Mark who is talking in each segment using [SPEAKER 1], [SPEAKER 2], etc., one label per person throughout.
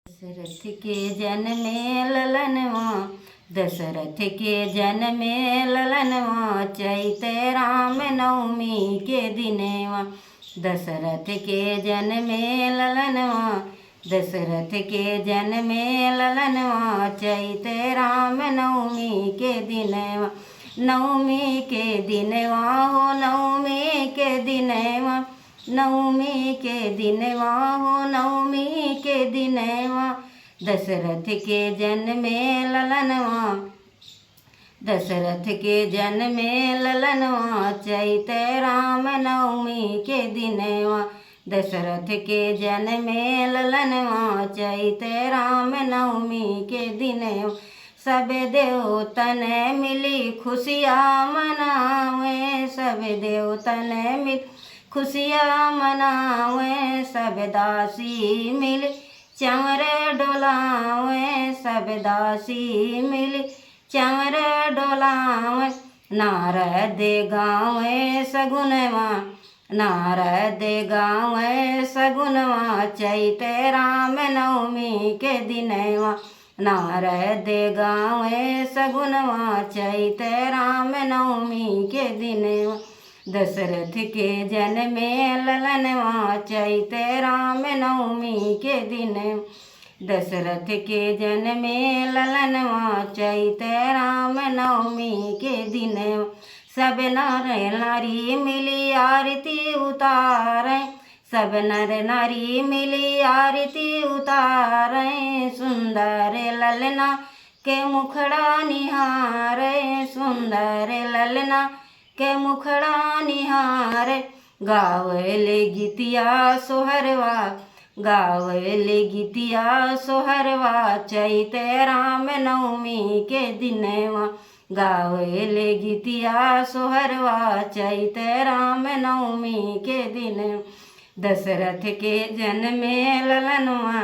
[SPEAKER 1] दशरथ के जन्मे ललनवा, दशरथ के जन्मे ललनवा, चैत राम नवमी के दिनवा। दशरथ के जन्मे ललनवा, दशरथ के जन्मे ललनवा, चैत राम नवमी के दिनवा। नवमी के दिनवा हो नवमी के दिनवा, नवमी के दिनवा हो नवमी के दिनवा। दशरथ के जन्मे ललनवा, दशरथ के जन्मे ललनवा, चैत राम नवमी के दिनवा। दशरथ के जन्मे ललनवा, चैत राम नवमी के दिनवा। सब देवतन मिली खुशियाँ मनावे, सब देवतन मिल खुशियाँ मनावे, सब दासी मिल चंवर डोलावे, सब दासी मिल चंवर डोलावे। नारद गावे सगुनवा, नारद गावे सगुनवा, चैत राम नवमी के दिनवा। नारद गावे सगुनवा, चैत राम नवमी के दिनवा। दशरथ के जन्मे ललनवा, चैत राम नवमी के दिन। दशरथ के जन्मे ललनवा, चैत राम नवमी के दिन। सब नर नारी मिली आरती उतारे, सब नर नारी मिली आरती उतारे। सुंदर ललना के मुखड़ा निहारे, सुंदर ललना के मुखड़ा निहार। गावले गीतिया सोहरवा, गावले गीतिया सोहरवा, चैत राम नवमी के दिनवा। गावले गीतिया सोहरवा, चैत राम नवमी के दिन। दशरथ के जन्मे ललनवा,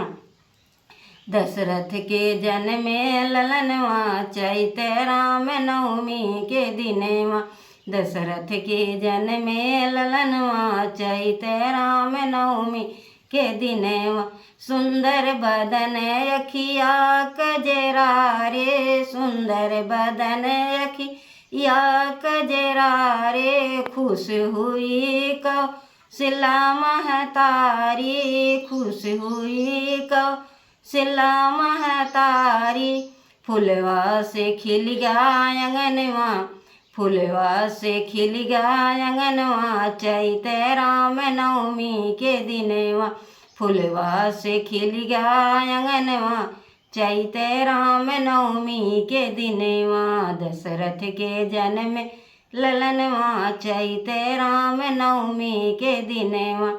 [SPEAKER 1] दशरथ के जन्मे ललनवा, चैत राम नवमी के दिनवा। दशरथ के जन्मे ललनवा, चैत राम नवमी के दिनवा। सुंदर बदन अखिया कजरा रे, सुंदर बदन अखिया कजरा रे। खुश हुई कौशल्या महतारी, खुश हुई कौशल्या महतारी। फुलवा से खिल गया आंगनवा, फुलवा से खिल गया आंगनवा, चैत राम नवमी के दिनवा। फुलवा से खिल गया आंगनवा, चैत राम नवमी के दिनवा। दशरथ के जन्मे ललनवा, चैत राम नवमी के दिनवा।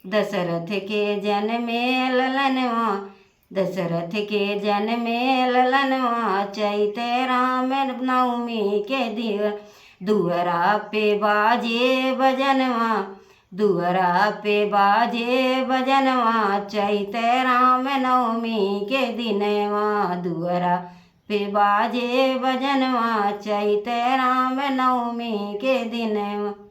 [SPEAKER 1] दशरथ के जन्मे ललनवा, दशरथ के जन्मे ललनवा, चैत राम नवमी के दिन। दुअरा पे बाजे बजनवा, दुअरा पे बाजे बजनवा, चैत राम नवमी के दिनवा। दुअरा पे बाजे बजनवा, चैत राम नवमी के दिनवा।